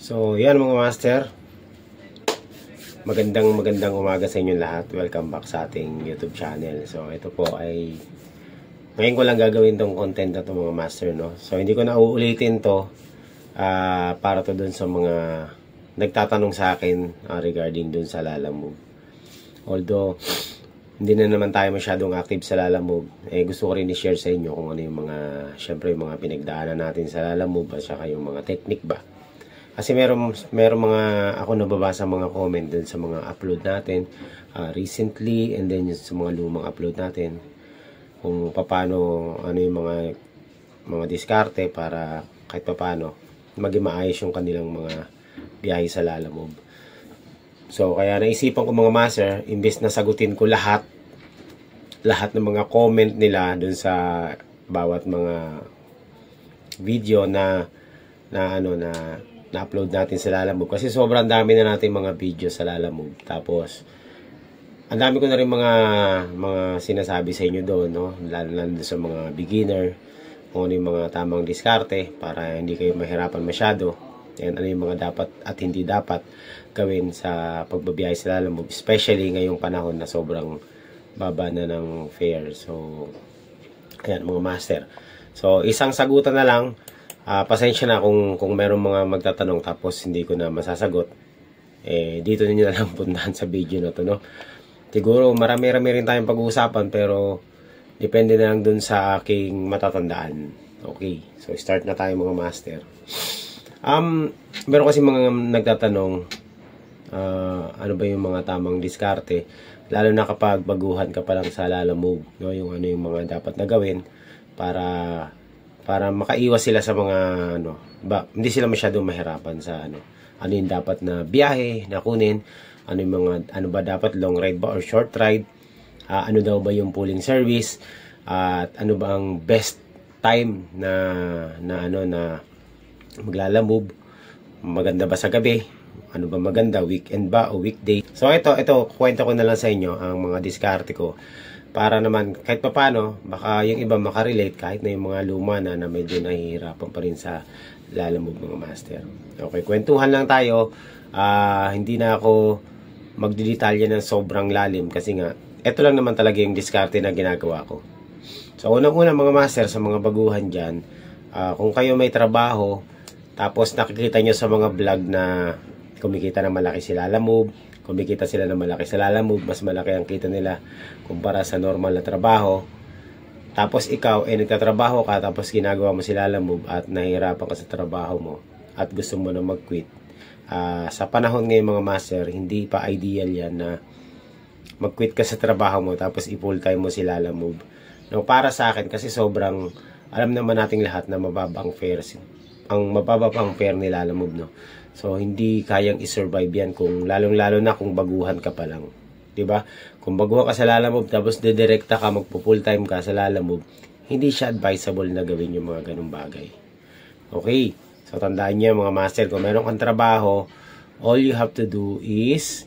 So, yan mga master. Magandang umaga sa inyo lahat. Welcome back sa ating YouTube channel. So, ito po ay ngayon ko lang gagawin tong content na to mga master, no? So, hindi ko na uulitin to para to dun sa mga nagtatanong sa akin regarding dun sa Lalamove. Although, hindi na naman tayo masyadong active sa Lalamove. Gusto ko rin i-share sa inyo kung ano yung mga, syempre yung mga pinagdaanan natin sa Lalamove at saka yung mga technique ba. Kasi meron mga ako nababasa mga comment dun sa mga upload natin recently, and then sa mga lumang upload natin kung paano ano yung mga diskarte para kahit paano maging maayos yung kanilang mga biyahe sa Lalamove. So kaya naisipan ko mga master, imbes na sagutin ko lahat ng mga comment nila dun sa bawat mga video na na-upload natin sa Lalamove, kasi sobrang dami na natin mga video sa Lalamove. Tapos ang dami ko na rin mga sinasabi sa inyo doon, no? Lalo sa mga beginner, kung ano yung mga tamang diskarte para hindi kayo mahirapan masyado, and ano yung mga dapat at hindi dapat gawin sa pagbabiyahe sa Lalamove, especially ngayong panahon na sobrang baba na ng fare. So ayan mga master, so isang sagutan na lang. Pasensya na kung merong mga magtatanong tapos hindi ko na masasagot. Dito niyo na lang puntahan sa video na to, no? Siguro marami-rami rin tayong pag-uusapan, pero depende na lang dun sa aking matatandaan. Okay, so start na tayo mga master. Meron kasi mga nagtatanong ano ba yung mga tamang diskarte, lalo na kapag baguhan ka pa lang sa Lalamove, no? Yung ano yung mga dapat na gawin para makaiwas sila sa mga hindi sila masyadong mahirapan sa ano yung dapat na biyahe na kunin, ano ba dapat, long ride ba or short ride, ano daw ba yung pooling service, at ano ba ang best time na maglalamove, maganda ba sa gabi, ano ba maganda, weekend ba o weekday. So ito kwento ko na lang sa inyo ang mga diskarte ko, para naman kahit paano baka yung iba makarelate, kahit na yung mga luma na medyo nahihirapan pa rin sa Lalamove mga master. Okay, kwentuhan lang tayo. Hindi na ako magdidetalye ng sobrang lalim, kasi nga ito lang naman talaga yung diskarte na ginagawa ko. So unang-una mga master, sa mga baguhan dyan, kung kayo may trabaho tapos nakikita nyo sa mga vlog na kumikita na malaki si Lalamove, kumikita sila na malaki sa Lalamove, mas malaki ang kita nila kumpara sa normal na trabaho, tapos ikaw nagtatrabaho ka tapos ginagawa mo si Lalamove at nahihirapan ka sa trabaho mo at gusto mo na mag-quit, sa panahon ngayon mga master, hindi pa ideal yan na mag-quit ka sa trabaho mo tapos i-full time mo si Lalamove. No, para sa akin, kasi sobrang alam naman nating lahat na mababa ang fare ni Lalamove, no? So hindi kayang i-survive yan kung lalong-lalo na kung baguhan ka pa lang, 'di ba? Kung baguhan ka sa Lalamove tapos dedirekta ka, magpo-full time ka sa Lalamove, hindi siya advisable na gawin yung mga ganung bagay. Okay? So tandaan niyo mga master, kung meron kang trabaho, all you have to do is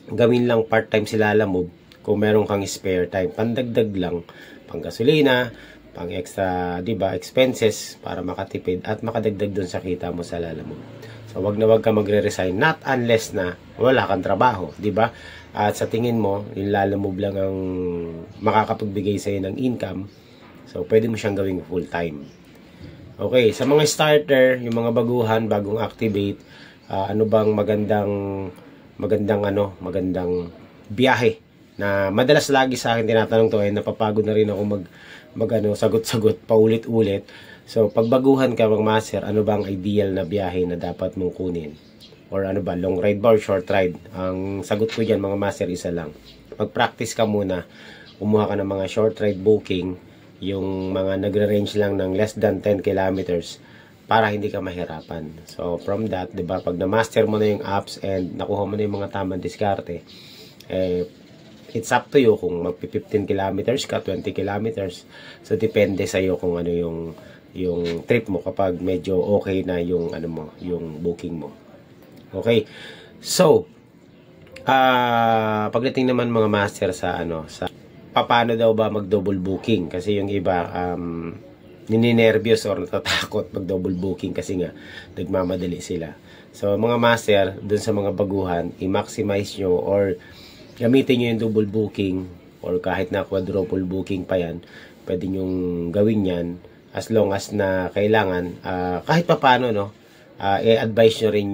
gawin lang part-time si Lalamove. Kung meron kang spare time, pandagdag lang, pang gasolina, pang extra, 'di ba, expenses, para makatipid at makadagdag dun sa kita mo sa Lalamove. So wag ka magre-resign, not unless na wala kang trabaho, 'di ba? At sa tingin mo, yung Lalamove lang ang makakapagbigay sa iyo ng income, so pwede mo siyang gawing full time. Okay, sa mga starter, yung mga baguhan, bagong activate, ano bang magandang biyahe na madalas lagi sa akin tinatanong to, napapagod na rin ako sagot-sagot paulit-ulit. So pag baguhan ka mga master, ano ba ang ideal na biyahe na dapat mong kunin? Or ano ba, long ride ba or short ride? Ang sagot ko dyan mga master, isa lang. Pag-practice ka muna, kumuha ka ng mga short ride booking, yung mga nagre-range lang ng less than 10 kilometers, para hindi ka mahirapan. So from that, diba, pag na-master mo na yung apps and nakuha mo na yung mga tamang diskarte, it's up to you kung magpi 15 kilometers ka, 20 kilometers. So depende sa iyo kung ano yung trip mo, kapag medyo okay na yung yung booking mo. Okay. So pagdating naman mga master sa paano daw ba mag double booking, kasi yung iba nininervyos or natatakot mag double booking kasi nga nagmamadali sila. So mga master, dun sa mga baguhan, i-maximize nyo or gamitin nyo yung double booking or kahit na quadruple booking pa yan, pwede nyong gawin yan as long as na kailangan kahit pa paano, no, i-advise nyo rin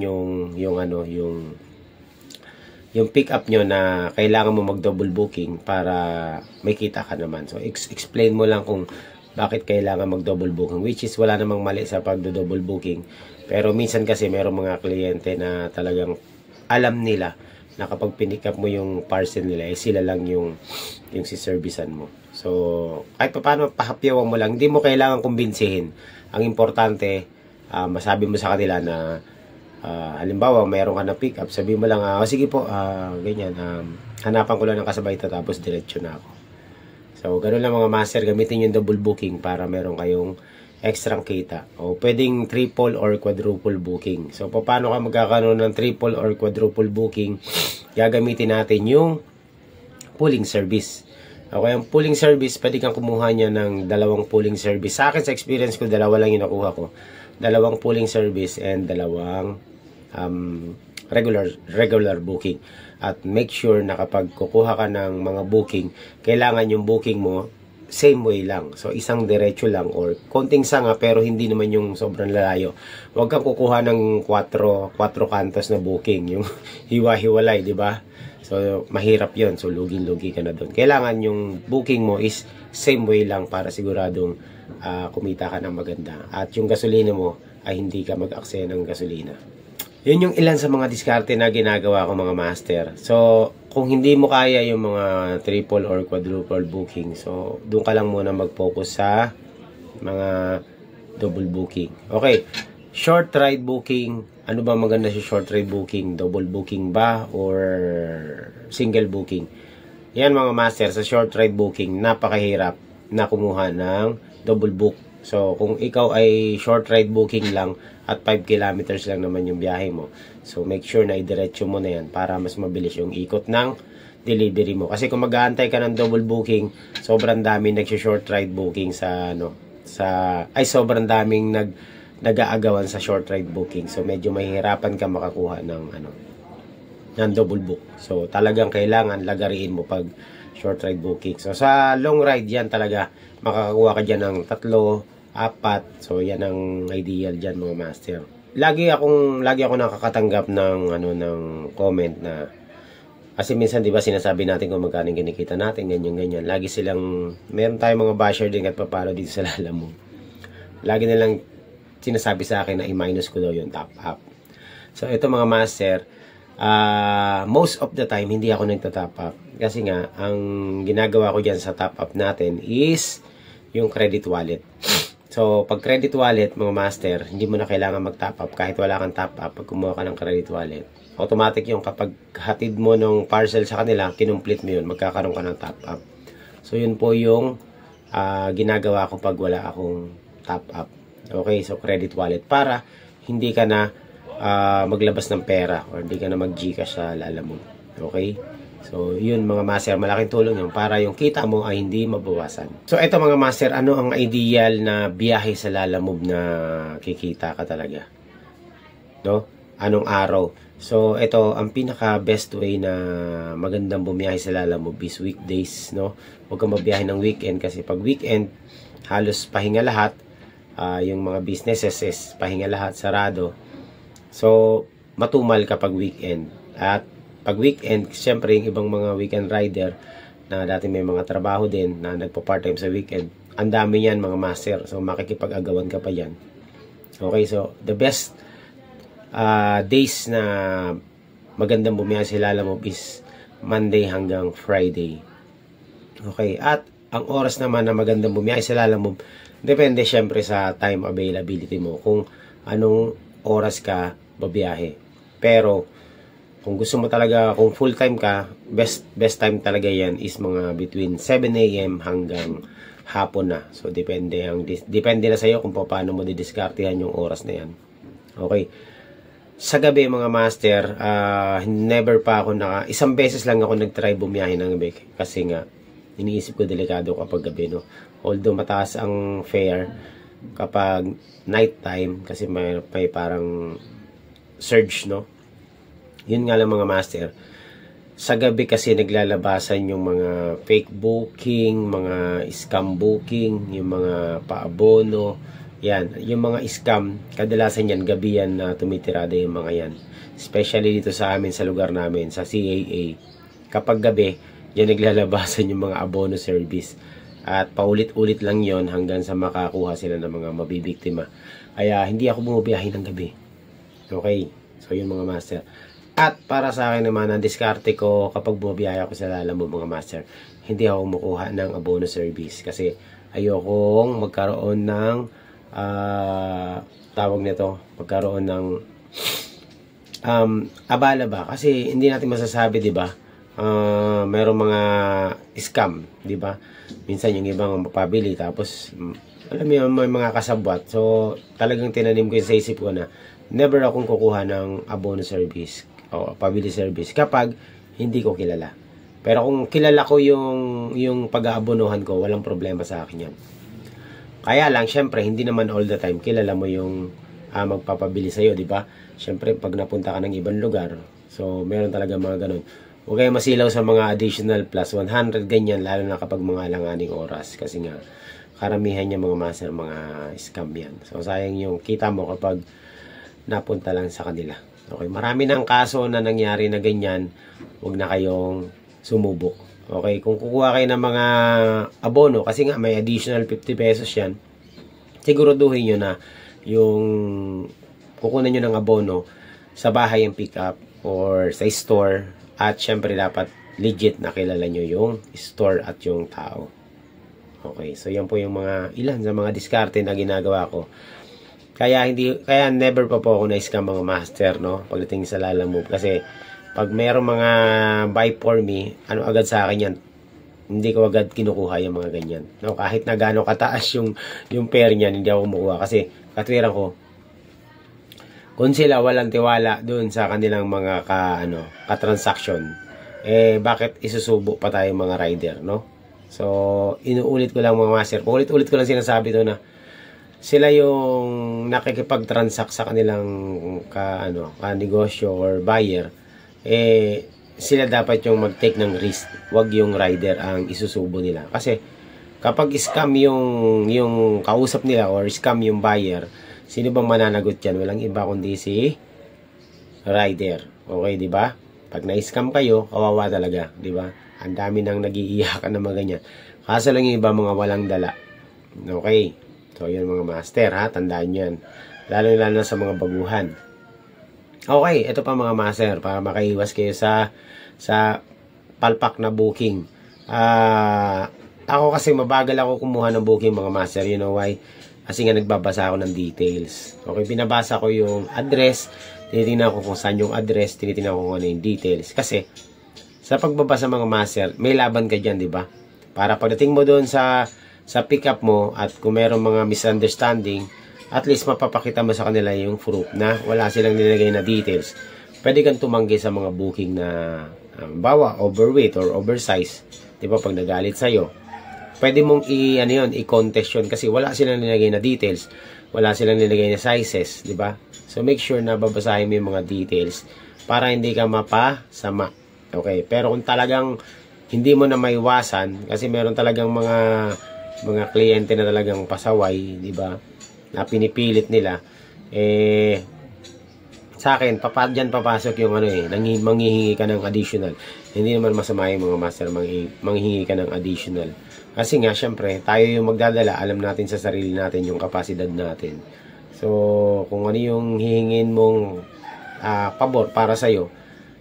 yung pick up nyo na kailangan mo mag double booking para may kita ka naman. So explain mo lang kung bakit kailangan mag double booking, which is wala namang mali sa pag double booking, pero minsan kasi merong mga kliyente na talagang alam nila na kapag pinick up mo yung parcel nila, sila lang yung si-servicean mo. So, kahit pa paano, pahapyawan mo lang. Hindi mo kailangan kumbinsihin. Ang importante, masabi mo sa kanila na, halimbawa, mayroon ka na pick up, sabi mo lang, sige po, ganyan, hanapan ko lang ng kasabay ito, tapos diretso na ako. So, ganun lang mga master, gamitin yung double booking para meron kayong extra kita. O pwedeng triple or quadruple booking. So, paano ka magkakaroon ng triple or quadruple booking? Gagamitin natin yung pooling service. Okay, ang pooling service, pwede kang kumuha niya ng dalawang pooling service. Sa akin, sa experience ko, dalawa lang yung nakuha ko. Dalawang pooling service and dalawang regular booking. At make sure na kapag kukuha ka ng mga booking, kailangan yung booking mo same way lang. So, isang diretso lang or konting sanga pero hindi naman yung sobrang lalayo. Huwag kang kukuha ng 4 kantos na booking. Yung hiwa-hiwalay, di ba? So, mahirap yon. So, lugi-lugi ka na doon. Kailangan yung booking mo is same way lang para siguradong kumita ka ng maganda. At yung gasolina mo ay hindi ka mag-aksaya ng gasolina. Yun yung ilan sa mga diskarte na ginagawa ko mga master. So, kung hindi mo kaya yung mga triple or quadruple booking, so, doon ka lang muna mag-focus sa mga double booking. Okay, short ride booking. Ano ba maganda sa short ride booking? Double booking ba or single booking? Yan mga master, sa short ride booking, napakahirap na kumuha ng double book. So, kung ikaw ay short ride booking lang at 5 kilometers lang naman yung biyahe mo, so make sure na idiretso mo na yan para mas mabilis yung ikot ng delivery mo. Kasi kung mag-aantay ka ng double booking, sobrang daming nag-short ride booking sobrang daming nag-aagawan sa short ride booking. So, medyo mahihirapan ka makakuha ng double book. So, talagang kailangan lagariin mo pag short ride booking. So, sa long ride yan talaga, makakakuha ka dyan ng 3, 4. So, yan ang ideal dyan mga master. Lagi ako nakakatanggap ng comment na kasi minsan 'di ba sinasabi natin kung magkano kinikita natin, ganyan. Lagi silang meron tayong mga basher din at papalo dito sa Lalamove. Lagi nilang sinasabi sa akin na i-minus ko daw yung top up. So, ito mga master, most of the time hindi ako nagta-top up kasi nga ang ginagawa ko diyan sa top up natin is yung credit wallet. So, pag credit wallet, mga master, hindi mo na kailangan mag-top up kahit wala kang top up pag kumuha ka ng credit wallet. Automatic yung kapag hatid mo ng parcel sa kanila, kinumplete mo yun, magkakaroon ka ng top up. So, yun po yung ginagawa ko pag wala akong top up. Okay, so credit wallet para hindi ka na maglabas ng pera or hindi ka na mag-Gcash sa Lalamove. Okay? So, yun mga master, malaking tulong yun para yung kita mo ay hindi mabawasan. So, ito mga master, ano ang ideal na biyahe sa Lalamove na kikita ka talaga? No? Anong araw? So, ito, ang pinaka-best way na magandang bumiyahe sa Lalamove is weekdays, no? Huwag kang mabiyahe ng weekend kasi pag weekend, halos pahinga lahat. Yung mga businesses is pahinga lahat, sarado. So, matumal kapag weekend. At pag weekend, siyempre yung ibang mga weekend rider na dati may mga trabaho din na nagpa-part-time sa weekend, ang dami yan mga master. So, makikipag-agawan ka pa yan. Okay, so the best days na magandang bumiyahe sa Lalamove is Monday hanggang Friday. Okay, at ang oras naman na magandang bumiyahe sa Lalamove, depende siyempre sa time availability mo kung anong oras ka babiyahe. Pero, kung gusto mo talaga, kung full time ka, best time talaga yan is mga between 7 AM hanggang hapon na. So, depende na sa iyo kung paano mo didiskartehan yung oras na yan. Okay. Sa gabi, mga master, never pa ako isang beses lang ako nag-try bumiyahe ng gabi. Kasi nga, iniisip ko delikado kapag gabi, no? Although mataas ang fare, kapag night time kasi may parang surge, no? Yun nga lang mga master. Sa gabi kasi naglalabasan yung mga fake booking, mga scam booking, yung mga paabono. Yan, yung mga scam, kadalasan yan, gabi yan na tumitirada yung mga yan. Especially dito sa amin, sa lugar namin, sa CAA. Kapag gabi, yan naglalabasan yung mga abono service. At paulit-ulit lang yon hanggang sa makakuha sila ng mga mabibiktima. Kaya hindi ako bumabiyahe ng gabi. Okay, so yun mga master. At para sa akin naman, ang diskarte ko kapag bumabiyahe ako sa Lalamove mga master, hindi ako kumukuha ng abono service. Kasi ayokong magkaroon ng tawag nito, magkaroon ng abala ba? Kasi hindi natin masasabi, di ba? Merong mga scam, di ba? Minsan yung ibang mapabili, tapos alam mo may mga kasabwat. So talagang tinanim ko yung sa isip ko na never akong kukuha ng abono service o pabili service kapag hindi ko kilala. Pero kung kilala ko yung pag-aabonohan ko, walang problema sa akin yan. Kaya lang, syempre, hindi naman all the time kilala mo yung magpapabili sa'yo, di ba? Syempre, pag napunta ka ng ibang lugar, so meron talaga mga ganun. Huwag kayo masilaw sa mga additional plus 100, ganyan, lalo na kapag mga alanganing oras. Kasi nga, karamihan niya mga master, mga scam yan. So, sayang yung kita mo kapag napunta lang sa kanila. Okay, marami ng kaso na nangyari na ganyan, huwag na kayong sumubok. Okay, kung kukuha kayo ng mga abono, kasi nga may additional 50 pesos yan, siguraduhin nyo na yung kukunan nyo ng abono sa bahay yung pick up or sa store. At syempre dapat legit na kilala nyo yung store at yung tao. Okay, so yan po yung mga ilan sa mga diskarte na ginagawa ko. Kaya never pa po ako na-scam mga master, no? Pagdating sa Lalamove. Kasi pag mayroong mga buy for me, ano agad sa akin yan, hindi ko agad kinukuha yung mga ganyan. No? Kahit na gaano kataas yung pair niyan, hindi ako kumukuha. Kasi katwiran ko, kung sila walang tiwala doon sa kanilang mga ka-transaction, bakit isusubo pa tayo mga rider, no? So, inuulit ko lang mga master. Ulit-ulit ko lang sinasabi to na sila yung nakikipag-transact sa kanilang ka-negosyo or buyer, sila dapat yung mag-take ng risk. Wag yung rider ang isusubo nila. Kasi kapag scam yung kausap nila or scam yung buyer, sino bang mananagot yan? Walang iba kundi si rider. Okay, di ba? Pag na-scam kayo, kawawa talaga, di ba? Ang dami nang nag-iiyakan ng mga ganyan. Kaso lang yung iba mga walang dala. Okay. So, yun mga master, ha? Tandaan yan. Lalo na sa mga baguhan. Okay, ito pa mga master, para makaiwas kayo sa palpak na booking. Ako kasi mabagal ako kumuha ng booking mga master. You know why? Kasi nga nagbabasa ako ng details. Okay, binabasa ko yung address, tinitingnan ko kung saan yung address, tinitingnan ko kung ano yung details. Kasi, sa pagbabasa mga master, may laban ka dyan, di ba? Para pagdating mo doon sa pick up mo at kung mayroong mga misunderstanding, at least mapapakita mo sa kanila yung proof na wala silang nilagay na details. Pwede kang tumanggi sa mga booking na bawa, overweight or oversize. Di ba? Pag nagalit sa'yo, pwede mong i-contest yun kasi wala silang nilagay na details. Wala silang nilagay na sizes, di ba? So, make sure na babasahin mo yung mga details para hindi ka mapasama. Okay? Pero kung talagang hindi mo na maiwasan, kasi meron talagang mga kliyente na talagang pasaway, di ba? Na pinipilit nila, sa akin, dyan papasok yung manghihingi ka ng additional. Hindi naman masama yung mga master, manghihingi ka ng additional. Kasi nga, syempre, tayo yung magdadala, alam natin sa sarili natin yung kapasidad natin. So, kung ano yung hihingin mong pabor para sa'yo,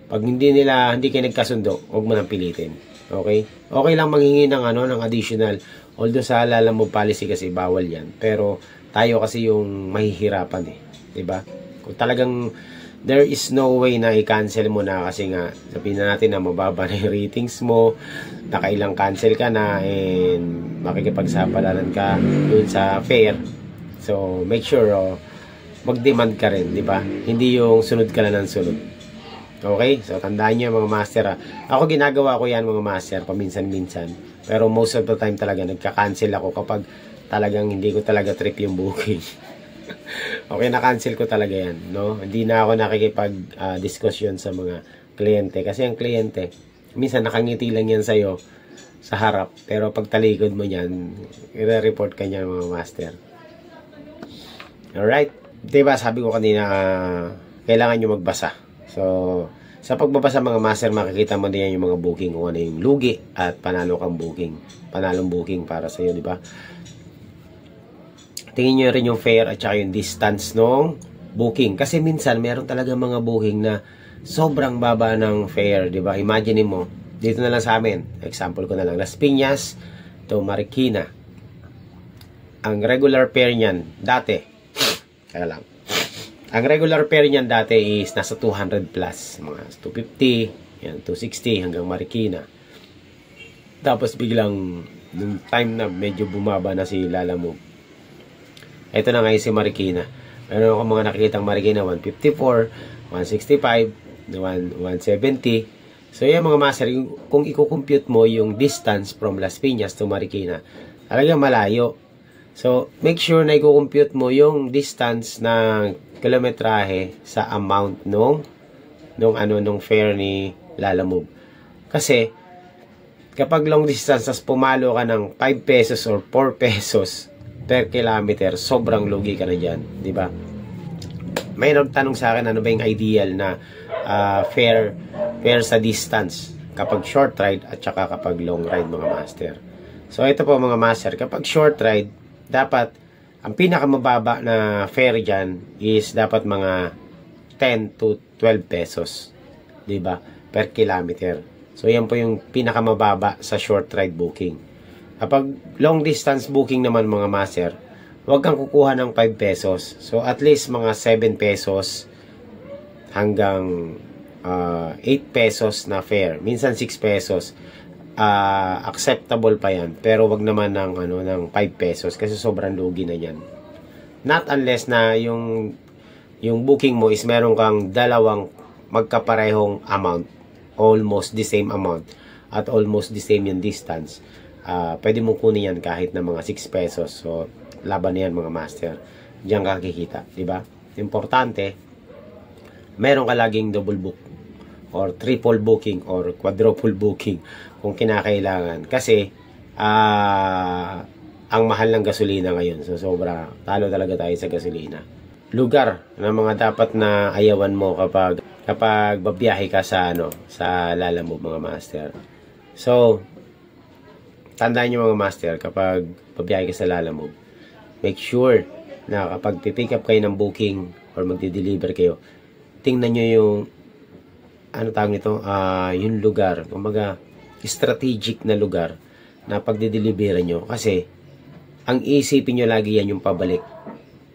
pag hindi kayo nagkasundo, huwag mo nang pilitin. Okay? Okay lang manghingi ng additional. Although sa Lalamove policy kasi bawal yan. Pero tayo kasi yung mahihirapan diba? Kung talagang there is no way na i-cancel mo na kasi nga sabihin na natin na mababa na yung ratings mo, nakailang cancel ka na and makikipagsapalaran ka dun sa fare. So make sure mag-demand ka rin, diba? Hindi yung sunod ka lang ng sunod. Okay? So tandaan nyo mga master Ako ginagawa ko yan mga master paminsan-minsan. Pero most of the time talaga nagka-cancel ako kapag talagang hindi ko talaga trip yung booking. Okay, na-cancel ko talaga yan, no? Hindi na ako nakikipag-discussion sa mga kliyente. Kasi ang kliyente, minsan nakangiti lang yan sa'yo sa harap. Pero pag talikod mo yan, i-report ka niyan mga master. Alright? Diba, sabi ko kanina, kailangan nyo magbasa. So, sa pagbabasa mga master, makikita mo din yung mga booking kung ano yung lugi at panalo kang booking. Panalong booking para sa'yo, di ba? Tingin nyo rin yung fare at saka yung distance ng booking. Kasi minsan, meron talaga mga booking na sobrang baba ng fare, di ba? Imagine mo, dito na lang sa amin. Example ko na lang. Las Piñas to Marikina. Ang regular fare niyan, dati, kaya lang. Ang regular fare niyan dati is nasa 200 plus. Mga 250, yan, 260 hanggang Marikina. Tapos biglang, nung time na medyo bumaba na si Lalamove, ito na ngayon si Marikina. Meron ako mga nakikitang Marikina 154, 165, 170. So yan mga master, kung i-compute mo yung distance from Las Piñas to Marikina, talagang malayo. So make sure na i-compute mo yung distance ng kilometrahe sa amount nung fare ni Lalamove. Kasi kapag long distance, pumalo ka ng 5 pesos or 4 pesos per kilometer, sobrang lugi ka na dyan, di ba? May nagtanong sa akin, ano ba yung ideal na fare sa distance kapag short ride at saka kapag long ride mga master. So ito po mga master, kapag short ride, dapat ang pinakamababa na fare dyan is dapat mga 10 to 12 pesos, di ba? Per kilometer. So yan po yung pinakamababa sa short ride booking. Kapag long distance booking naman mga master, huwag kang kukuha ng 5 pesos. So at least mga 7 pesos hanggang 8 pesos na fare. Minsan 6 pesos. Acceptable pa yan. Pero wag naman ng 5 pesos kasi sobrang lugi na yan. Not unless na yung booking mo is meron kang dalawang magkaparehong amount. Almost the same amount. At almost the same yung distance. Pwede mong kunin yan kahit na mga 6 pesos. So, laban na yan mga master. Diyan ka kikita. Diba? Importante, meron ka laging double book or triple booking or quadruple booking kung kinakailangan. Kasi, ang mahal ng gasolina ngayon. So, sobra. Talo talaga tayo sa gasolina. Lugar na mga dapat na ayawan mo kapag babiyahe ka sa Lalamove mga master. So, tandaan nyo mga master, kapag pabiyahe ka sa Lalamove, make sure na kapag pipick up kayo ng booking or magdi-deliver kayo, tingnan nyo yung yung lugar, kumbaga strategic na lugar na pagdi-deliver nyo. Kasi ang isipin nyo lagi yan yung pabalik,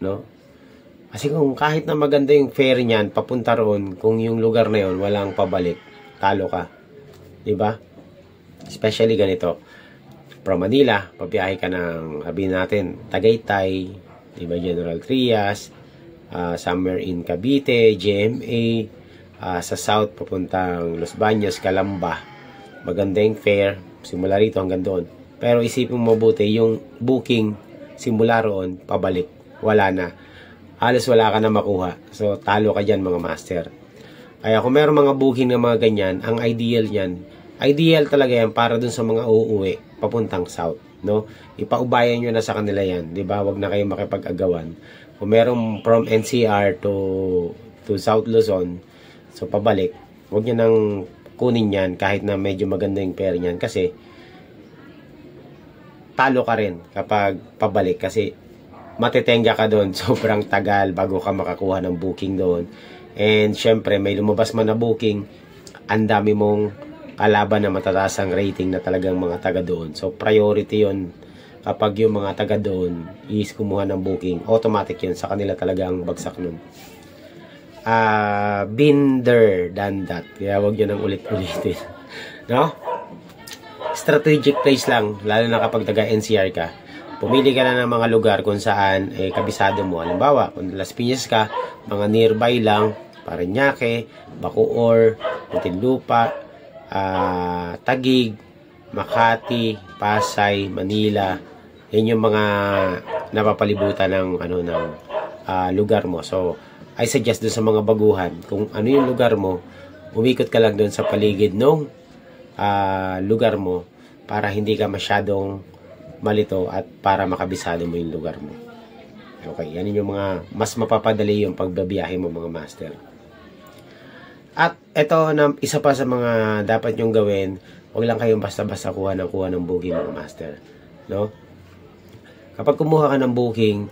no? Kasi kung kahit na maganda yung fare niyan papunta roon, kung yung lugar na yon walang pabalik, talo ka, di ba? Especially ganito, from Manila, pabiyahe ka ng, sabihin natin, Tagaytay, diba, General Trias, somewhere in Cavite, GMA, sa south, papuntang Los Baños, Calamba. Maganda yung fare, simula rito hanggang doon. Pero isipin mo mabuti, yung booking, simula roon, pabalik, wala na. Halos wala ka na makuha. So, talo ka dyan mga master. Kaya kung meron mga booking na mga ganyan, ang ideal niyan, ideal talaga yan para dun sa mga uuwi papuntang south, no? Ipaubayan nyo na sa kanila yan, di ba? Wag na kayo makipag-agawan. Kung merong from NCR to South Luzon, so pabalik, wag nyo nang kunin yan kahit na medyo maganda yung fare niyan kasi talo ka rin kapag pabalik kasi matitengga ka doon, sobrang tagal bago ka makakuha ng booking doon. And syempre, may lumabas man na booking, ang dami mong kalaban na matataas ang rating na talagang mga taga doon. So, priority yon kapag yung mga taga doon is kumuha ng booking. Automatic yun. Sa kanila talagang bagsak nun. Been there, done that. Kaya wag yun ang ulit-ulitin. No? Strategic place lang, lalo na kapag taga-NCR ka. Pumili ka na ng mga lugar kung saan kabisado mo. Halimbawa, kung Las Piñas ka, mga nearby lang, Parañaque, Bacoor, Muntinlupa, Taguig, Makati, Pasay, Manila, Yan yung mga napapalibutan ng lugar mo. So, I suggest dun sa mga baguhan, kung ano yung lugar mo, umikot ka lang dun sa paligid ng lugar mo para hindi ka masyadong malito at para makabisado mo yung lugar mo. Okay, yan yung mga mas mapapadali yung pagbabiyahe mo mga master. At ito na isa pa sa mga dapat nyong gawin, huwag lang kayong basta-basta kuha ng booking mga master. No? Kapag kumuha ka ng booking,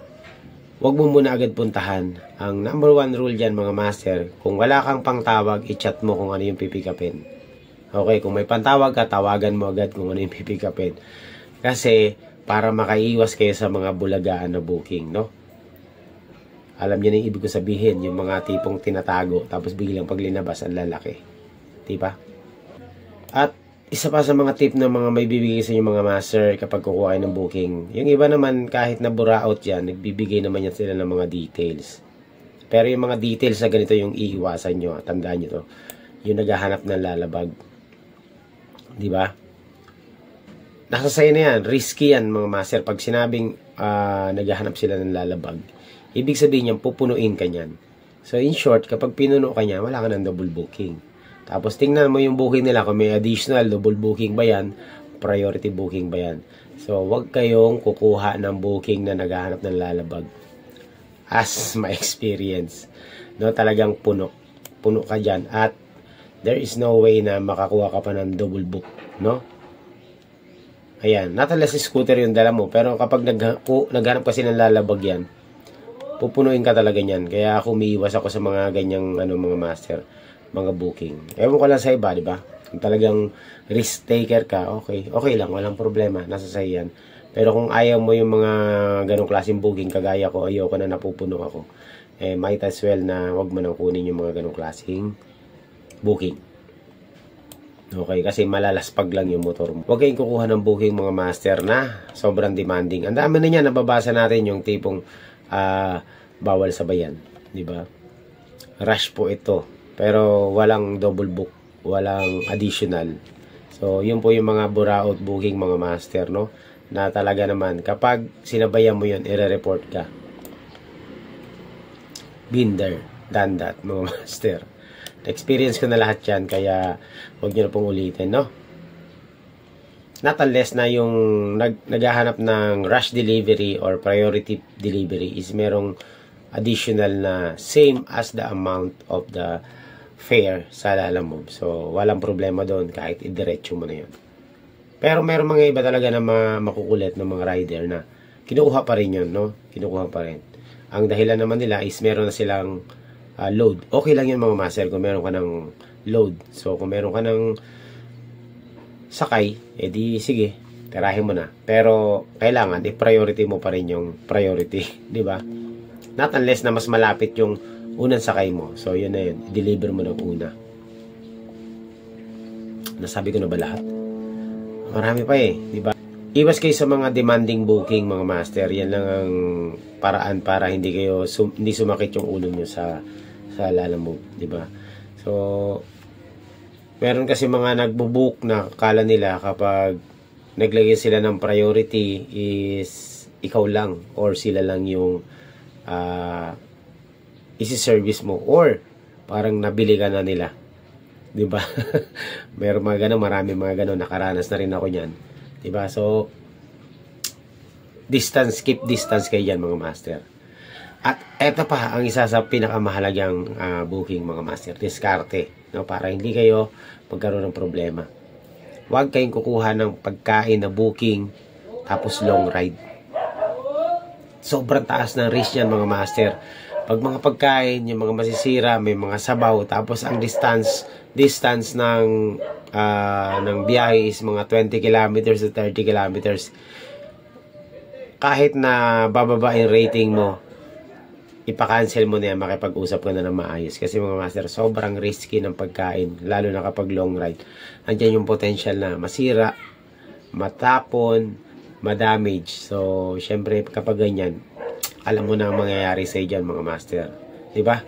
huwag mo muna agad puntahan. Ang number 1 rule dyan mga master, kung wala kang pangtawag, i-chat mo kung ano yung pipikapin. Okay, kung may pantawag ka, tawagan mo agad kung ano yung pipikapin. Kasi, para makaiwas kayo sa mga bulagaan na booking, no? Alam niyo na yung ibig ko sabihin, yung mga tipong tinatago, tapos biglang paglinabas ang lalaki. Diba? At, isa pa sa mga tip na mga may bibigay sa inyo mga master kapag kukuha kayo ng booking. Yung iba naman, kahit na buraot yan, nagbibigay naman yan sila ng mga details. Pero yung mga details na ganito yung iiwasan nyo. Tandaan nyo to. Yung naghahanap ng lalabag. Diba? Nasa sa'yo na yan. Risky yan mga master. Pag sinabing naghahanap sila ng lalabag, ibig sabihin yan, pupunuin ka niyan. So in short, kapag pinuno ka niya, wala ka ng double booking. Tapos tingnan mo yung booking nila kung may additional, double booking ba yan, priority booking ba yan. So wag kayong kukuha ng booking na naghahanap ng lalabag. As my experience, no, talagang puno ka dyan at there is no way na makakuha ka pa ng double book, no? Ayan, natalas scooter yung dala mo, pero kapag naghanap kasi ng lalabag yan, pupunuin ka talaga niyan. Kaya ako umiiwas ako sa mga ganyang mga master, mga booking. Ewan ko lang sa iba, di ba? Kung talagang risk taker ka, okay lang, walang problema, nasa sa'yo yan. Pero kung ayaw mo yung mga ganong klaseng booking, kagaya ko, ayoko na napupuno ako, might as well na wag mo nang kunin yung mga ganong klaseng booking. Okay, kasi malalaspag lang yung motor mo. Huwag kayong kukuha ng booking mga master na sobrang demanding. Ang dami na niya, nababasa natin yung tipong bawal sabayan, di ba? Rush po ito. Pero walang double book, walang additional. So, yun po yung mga buraot booking mga master, no? Na talaga naman, kapag sinabayan mo yun, i-report ka. Been there, done that, mga master. Na-experience ko na lahat yan, kaya huwag nyo na pong ulitin, no? Not unless na yung naghahanap ng rush delivery or priority delivery is merong additional na same as the amount of the fare sa Lalamove. So, walang problema doon kahit idiretso mo na yun. Pero meron mga iba talaga na makukulit ng mga rider na kinukuha pa rin yun, no? Kinukuha pa rin. Ang dahilan naman nila is meron na silang load. Okay lang yun mga master kung meron ka ng load. So, kung meron ka ng sakay, edi sige, tirahin mo na. Pero, kailangan, i-priority mo pa rin yung priority. Di ba? Not unless na mas malapit yung unang sakay mo. So, yun na yun. I-deliver mo ng una. Nasabi ko na ba lahat? Marami pa diba? Iwas kayo sa mga demanding booking, mga master. Yan lang ang paraan para hindi kayo hindi sumakit yung ulo nyo sa Lalamove, diba? So, meron kasi mga nagbo-book na kala nila kapag naglagay sila ng priority is ikaw lang or sila lang yung isi-service mo or parang nabili ka na nila. Diba? Meron mga gano'n, marami mga gano'n, nakaranas na rin ako niyan. Diba? So, keep distance kayo dyan mga master. At eto pa, ang isa sa pinakamahalagang booking mga master, diskarte. No? Para hindi kayo magkaroon ng problema. Huwag kayong kukuha ng pagkain na booking tapos long ride. Sobrang taas ng risk yan mga master. Pag mga pagkain, yung mga masisira, may mga sabaw, tapos ang distance ng biyahe is mga 20 kilometers to 30 kilometers. Kahit na bababa yung rating mo, ipakancel mo na yan, makipag-usap ka na ng maayos. Kasi mga master, sobrang risky ng pagkain, lalo na kapag long ride. Andiyan yung potential na masira, matapon, ma-damage. So, syempre, kapag ganyan, alam mo na ang mangyayari sa dyan, mga master. Diba?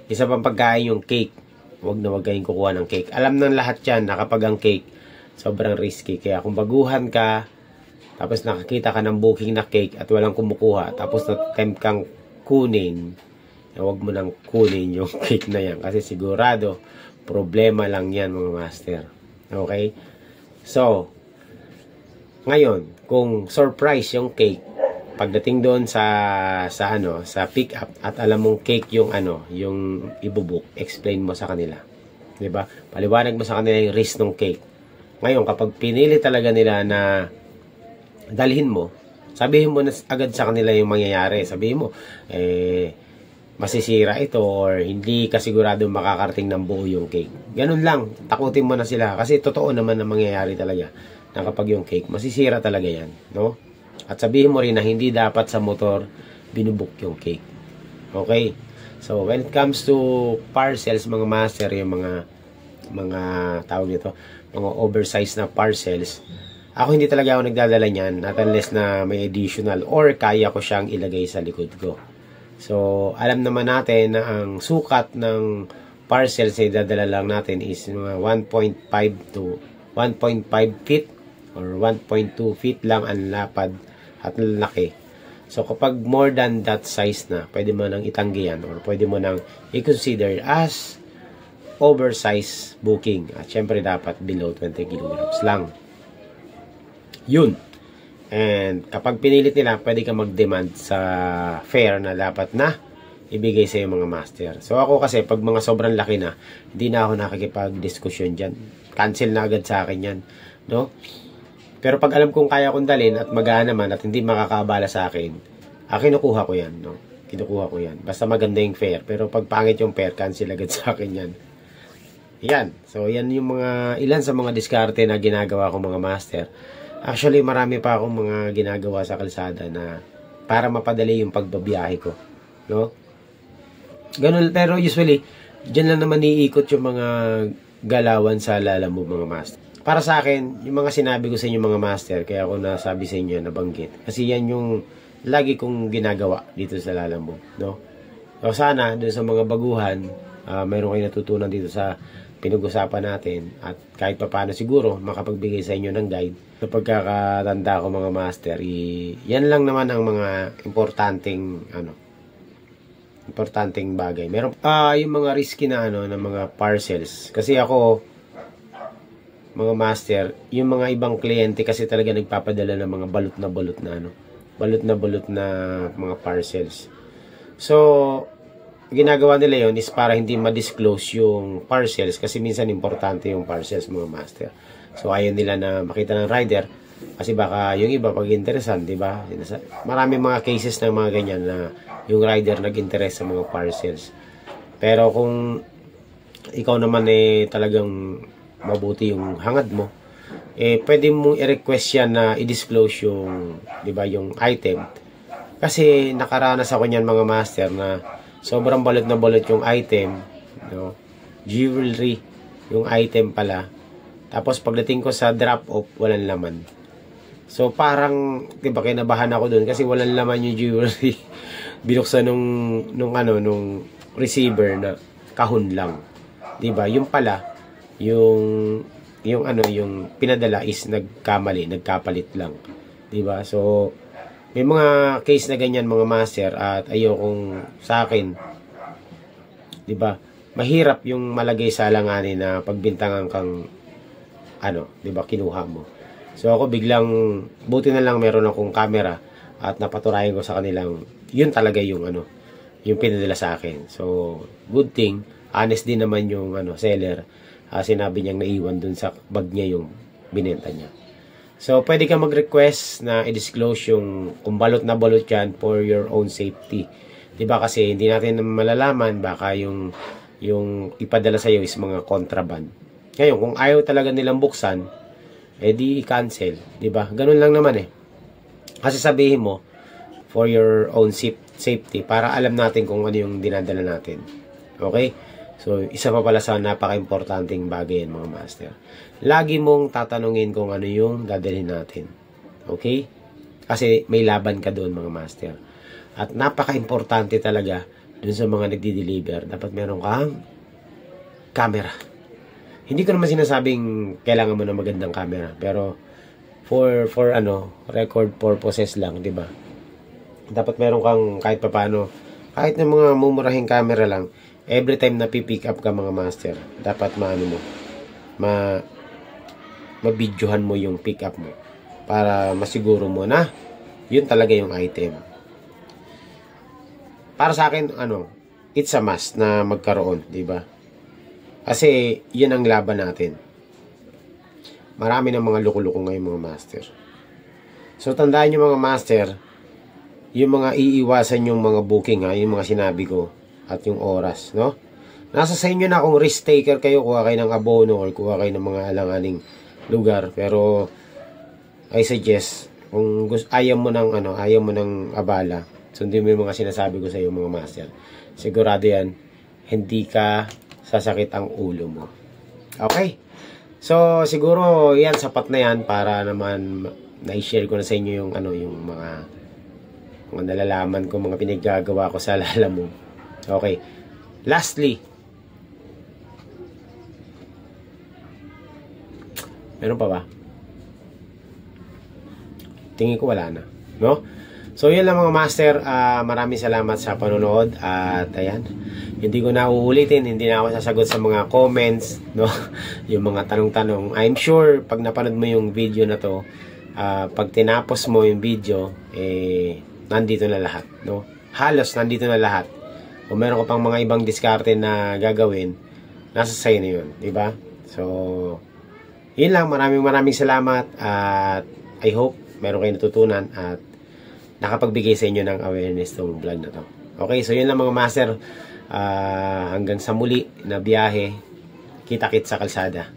Isa pang pagkain yung cake. Huwag kayong kukuha ng cake. Alam ng lahat yan na kapag ang cake, sobrang risky. Kaya kung baguhan ka, tapos nakakita ka ng booking na cake at walang kumukuha, tapos na-tempt kang kunin, huwag mo nang kunin yung cake na yan kasi sigurado problema lang yan mga master. Okay? So, ngayon, kung surprise yung cake, pagdating doon sa pick up at alam mong cake yung yung ibubuk, explain mo sa kanila. 'Di ba? Paliwanag mo sa kanila yung risk ng cake. Ngayon, kapag pinili talaga nila na dalhin mo, sabihin mo na agad sa kanila yung mangyayari. Sabihin mo, masisira ito or hindi ka sigurado makakarating ng buo yung cake. Ganun lang, takutin mo na sila kasi totoo naman na mangyayari talaga na kapag yung cake, masisira talaga yan, no? At sabihin mo rin na hindi dapat sa motor binubuk yung cake. Okay? So, when it comes to parcels, mga master, yung mga tawag nito, mga oversized na parcels, ako hindi talaga ako nagdadala niyan not unless na may additional or kaya ko siyang ilagay sa likod ko. So, alam naman natin na ang sukat ng parcels na idadala lang natin is mga 1.5 to 1.5 feet or 1.2 feet lang ang lapad at laki. So, kapag more than that size na, pwede mo nang itanggi yan or pwede mo nang i-consider as oversized booking. At syempre, dapat below 20 kilograms lang. Yun. And kapag pinilit nila, pwede ka mag-demand sa fare na dapat na ibigay sa mga master. So ako kasi, pag mga sobrang laki na, hindi na ako nakikipag-diskusyon dyan. Cancel na agad sa akin yan. No? Pero pag alam kong kaya kong dalhin at magaan naman at hindi makakabala sa akin, kinukuha ko yan. No? Kinukuha ko yan. Basta maganda yung fare. Pero pag pangit yung fare, cancel agad sa akin yan. Yan. So yan yung ilan sa mga diskarte na ginagawa ko mga master. Actually, marami pa akong mga ginagawa sa kalsada na para mapadali yung pagbabiyahe ko. No? Ganun, pero usually, dyan lang naman iikot yung mga galawan sa Lalamove mga master. Para sa akin, yung mga sinabi ko sa inyo mga master, kaya ako nasabi sa inyo, nabanggit. Kasi yan yung lagi kong ginagawa dito sa Lalamove. No? So sana, dun sa mga baguhan, mayroon kayo natutunan dito sa pinag-usapan natin at kahit pa paano siguro makapagbigay sa inyo ng guide. Sa pagkakatanda ko mga master, yan lang naman ang mga importanteng bagay. Meron yung mga risky na ng mga parcels. Kasi ako mga master, yung mga ibang kliyente kasi talaga nagpapadala ng mga balot na mga parcels. So ginagawa nila yon is para hindi ma-disclose yung parcels kasi minsan importante yung parcels mga master. So ayaw nila na makita ng rider kasi baka yung iba pag-interesan, di ba? Marami mga cases ng mga ganyan na yung rider nag-interest sa mga parcels. Pero kung ikaw naman talagang mabuti yung hangad mo, pwede mong i-request yan na i-disclose yung, di ba, yung item. Kasi nakaranas ako niyan mga master na sobrang balot na balot yung item, no? Jewelry yung item pala. Tapos pagdating ko sa drop-off, walang laman. So parang, diba, kinabahan ako doon kasi walang laman yung jewelry. Binuksan nung receiver na kahon lang. Diba? Yung pala, yung pinadala is nagkapalit lang. Diba? So, may mga case na ganyan mga master at ayokong sa akin, di ba? Mahirap yung malagay sa alanganin na pagbintangan kang di ba, kinuha mo. So ako biglang buti na lang meron akong camera at napaturayan ko sa kanilang yun talaga yung yung pinadala sa akin. So good thing, honest din naman yung seller. Sinabi niyang naiwan dun sa bag niya yung binenta niya. So, pwede ka mag-request na i-disclose yung kung balot na balot yan for your own safety. Diba kasi hindi natin malalaman baka yung ipadala sa'yo is mga contraband. Ngayon, kung ayaw talaga nilang buksan, di cancel. Diba? Ganun lang naman Kasi sabihin mo, for your own safety, para alam natin kung ano yung dinadala natin. Okay? So, isa pa pala sa napaka-importanting bagay yan mga master. Lagi mong tatanungin kung ano yung dadalhin natin. Okay? Kasi may laban ka doon mga master. At napaka-importante talaga dun sa mga nagdi-deliver. Dapat meron kang camera. Hindi ko naman sinasabing kailangan mo ng magandang camera. Pero for ano, record purposes lang, di ba? Dapat meron kang kahit papaano, kahit ng mga mumurahing camera lang, every time na pipick up ka mga master, dapat maano mo, mabidyohan mo yung pick up mo para masiguro mo na yun talaga yung item. Para sa akin, ano, it's a must na magkaroon, di ba? Kasi yun ang laban natin. Marami ng mga loko-loko ngayon mga master. So tandaan nyo mga master, yung mga iiwasan yung mga booking ha, yung mga sinabi ko at yung oras, no? Nasa sa inyo na kung risk taker kayo, kuha kayo ng abono or kuha kayo ng mga alanganing lugar. Pero I suggest kung ayaw mo ng abala, sundin mo yung mga sinasabi ko sa iyo mga master. Sigurado yan, hindi ka sasakit ang ulo mo. Okay? So siguro yan, sapat na yan para naman na-share ko na sa inyo yung yung mga nalalaman ko, mga pinaggagawa ko sa Lalamove. Okay. Lastly, meron pa ba? Tingin ko wala na, no? So yun lang mga master, maraming salamat sa panonood at ayan, hindi ko na uulitin, hindi na ako sasagot sa mga comments, no? Yung mga tanong-tanong. I'm sure pag napanood mo yung video na to, pag tinapos mo yung video, nandito na lahat, no? Halos nandito na lahat. Kung meron ko pang mga ibang diskarte na gagawin, nasa sa'yo na yun, di ba? So, yun lang, maraming salamat at I hope meron kayo natutunan at nakapagbigay sa inyo ng awareness tong vlog na to. Okay, so yun lang mga master. Hanggang sa muli na biyahe, kita-kit sa kalsada.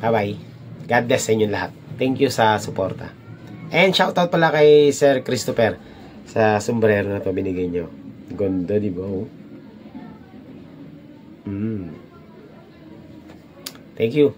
Bye-bye. God bless sa inyo lahat. Thank you sa suporta. And shoutout pala kay Sir Christopher sa sombrero na to binigay nyo. Ganda, di ba? Thank you.